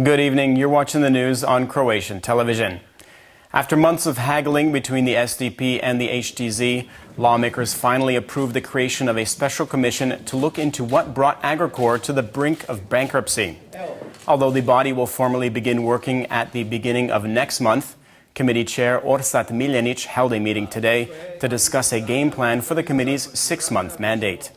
Good evening. You're watching the news on Croatian television. After months of haggling between the SDP and the HTZ, lawmakers finally approved the creation of a special commission to look into what brought Agrokor to the brink of bankruptcy. Although the body will formally begin working at the beginning of next month, Committee Chair Orsat Miljenic held a meeting today to discuss a game plan for the committee's 6-month mandate.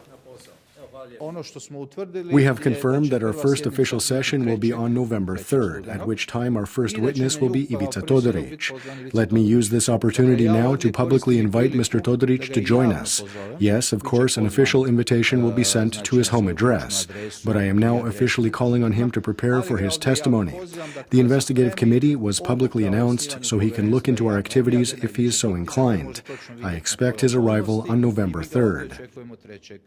We have confirmed that our first official session will be on November 3rd, at which time our first witness will be Ivica Todorić. Let me use this opportunity now to publicly invite Mr. Todorić to join us. Yes, of course, an official invitation will be sent to his home address, but I am now officially calling on him to prepare for his testimony. The investigative committee was publicly announced so he can look into our activities if he is so inclined. I expect his arrival on November 3rd.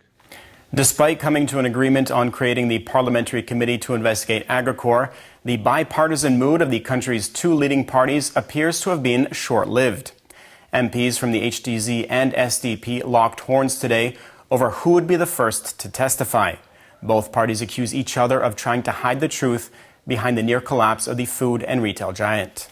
Despite coming to an agreement on creating the parliamentary committee to investigate Agrokor, the bipartisan mood of the country's two leading parties appears to have been short-lived. MPs from the HTZ and SDP locked horns today over who would be the first to testify. Both parties accuse each other of trying to hide the truth behind the near collapse of the food and retail giant.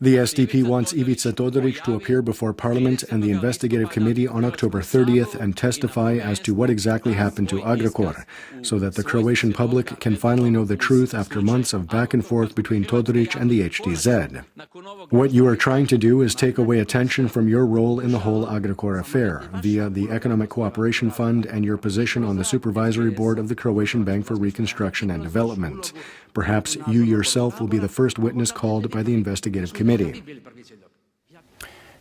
The SDP wants Ivica Todorić to appear before Parliament and the investigative committee on October 30th and testify as to what exactly happened to Agrokor, so that the Croatian public can finally know the truth after months of back and forth between Todorić and the HTZ. What you are trying to do is take away attention from your role in the whole Agrokor affair via the Economic Cooperation Fund and your position on the supervisory board of the Croatian Bank for Reconstruction and Development. Perhaps you yourself will be the first witness called by the investigative committee.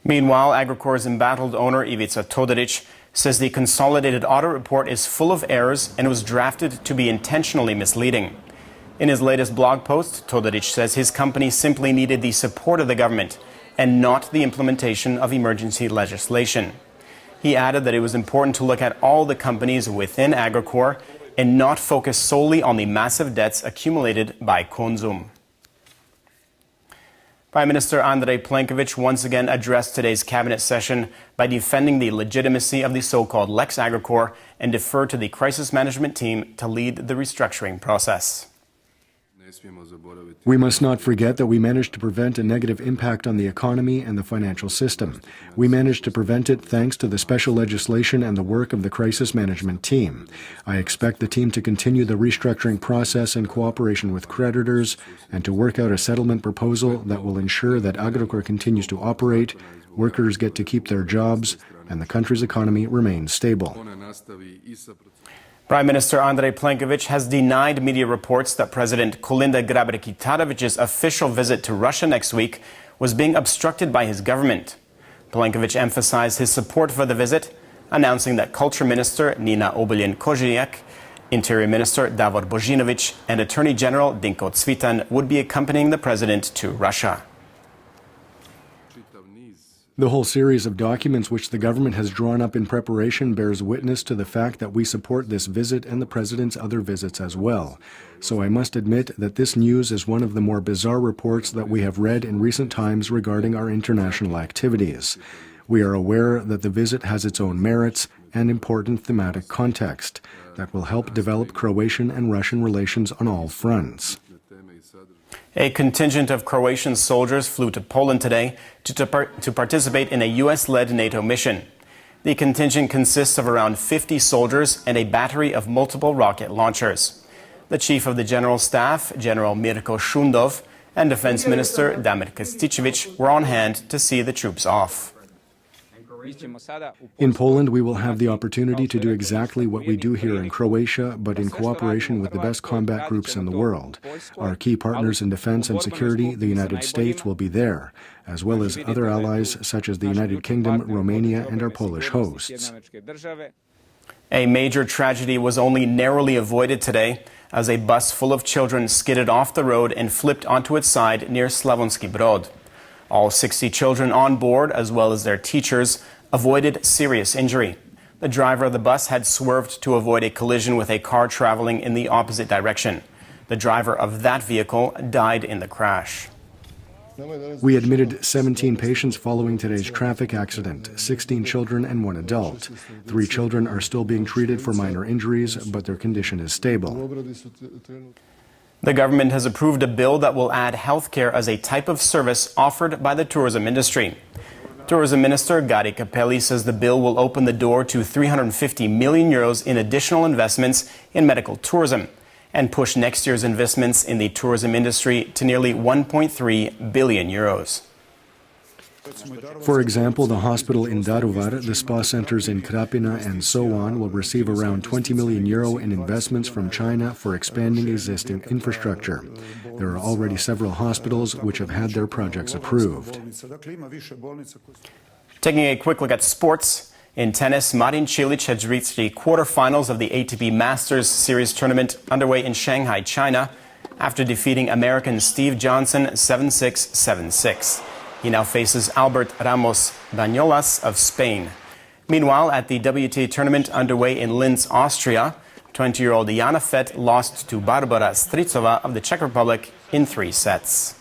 Meanwhile, Agrokor's embattled owner Ivica Todorić says the consolidated audit report is full of errors and was drafted to be intentionally misleading. In his latest blog post, Todorić says his company simply needed the support of the government and not the implementation of emergency legislation. He added that it was important to look at all the companies within Agrokor and not focus solely on the massive debts accumulated by Konzum. Prime Minister Andrej Plenković once again addressed today's cabinet session by defending the legitimacy of the so-called Lex Agrokor and deferred to the crisis management team to lead the restructuring process. We must not forget that we managed to prevent a negative impact on the economy and the financial system. We managed to prevent it thanks to the special legislation and the work of the crisis management team. I expect the team to continue the restructuring process in cooperation with creditors and to work out a settlement proposal that will ensure that Agrokor continues to operate, workers get to keep their jobs, and the country's economy remains stable. Prime Minister Andrej Plenković has denied media reports that President Kolinda Grabar-Kitarovic's official visit to Russia next week was being obstructed by his government. Plenković emphasized his support for the visit, announcing that Culture Minister Nina Obuljen-Koržinek, Interior Minister Davor Božinović, and Attorney General Dinko Cvitan would be accompanying the president to Russia. The whole series of documents which the government has drawn up in preparation bears witness to the fact that we support this visit and the president's other visits as well. So I must admit that this news is one of the more bizarre reports that we have read in recent times regarding our international activities. We are aware that the visit has its own merits and important thematic context that will help develop Croatian and Russian relations on all fronts. A contingent of Croatian soldiers flew to Poland today to participate in a U.S.-led NATO mission. The contingent consists of around 50 soldiers and a battery of multiple rocket launchers. The Chief of the General Staff, General Mirko Šundov, and Defense Minister Damir Krstičević were on hand to see the troops off. In Poland, we will have the opportunity to do exactly what we do here in Croatia, but in cooperation with the best combat groups in the world. Our key partners in defense and security, the United States, will be there, as well as other allies such as the United Kingdom, Romania, and our Polish hosts. A major tragedy was only narrowly avoided today as a bus full of children skidded off the road and flipped onto its side near Slavonski Brod. All 60 children on board, as well as their teachers, avoided serious injury. The driver of the bus had swerved to avoid a collision with a car traveling in the opposite direction. The driver of that vehicle died in the crash. We admitted 17 patients following today's traffic accident, 16 children and 1 adult. 3 children are still being treated for minor injuries, but their condition is stable. The government has approved a bill that will add healthcare as a type of service offered by the tourism industry. Tourism Minister Gary Capelli says the bill will open the door to 350 million euros in additional investments in medical tourism and push next year's investments in the tourism industry to nearly 1.3 billion euros. For example, the hospital in Daruvar, the spa centers in Krapina and so on will receive around 20 million euro in investments from China for expanding existing infrastructure. There are already several hospitals which have had their projects approved. Taking a quick look at sports. In tennis, Marin Cilic has reached the quarterfinals of the ATP Masters Series tournament underway in Shanghai, China, after defeating American Steve Johnson 7-6, 7-6. He now faces Albert Ramos Bañolas of Spain. Meanwhile, at the WTA tournament underway in Linz, Austria, 20-year-old Jana Fett lost to Barbara Stricová of the Czech Republic in 3 sets.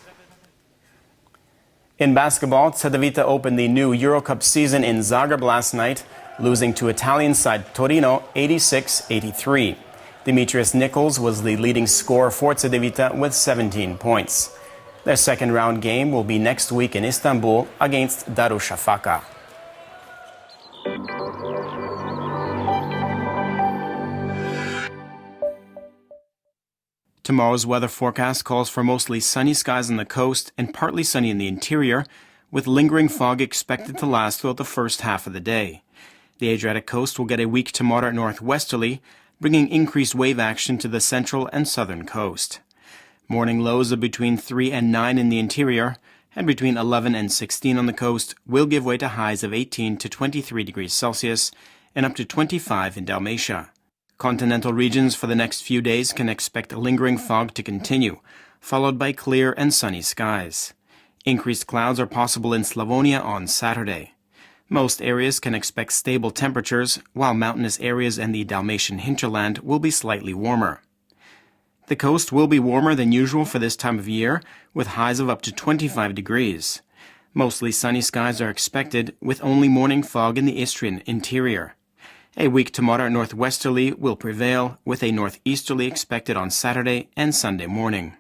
In basketball, Cedevita opened the new Eurocup season in Zagreb last night, losing to Italian side Torino 86-83. Dimitrios Nichols was the leading scorer for Cedevita with 17 points. Their second round game will be next week in Istanbul against Darüşşafaka. Tomorrow's weather forecast calls for mostly sunny skies on the coast and partly sunny in the interior, with lingering fog expected to last throughout the first half of the day. The Adriatic coast will get a weak to moderate northwesterly, bringing increased wave action to the central and southern coast. Morning lows of between 3 and 9 in the interior and between 11 and 16 on the coast will give way to highs of 18 to 23 degrees Celsius and up to 25 in Dalmatia. Continental regions for the next few days can expect lingering fog to continue, followed by clear and sunny skies. Increased clouds are possible in Slavonia on Saturday. Most areas can expect stable temperatures, while mountainous areas and the Dalmatian hinterland will be slightly warmer. The coast will be warmer than usual for this time of year, with highs of up to 25 degrees. Mostly sunny skies are expected, with only morning fog in the Istrian interior. A weak to moderate northwesterly will prevail, with a northeasterly expected on Saturday and Sunday morning.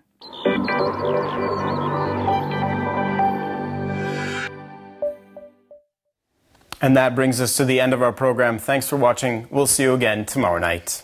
And that brings us to the end of our program. Thanks for watching. We'll see you again tomorrow night.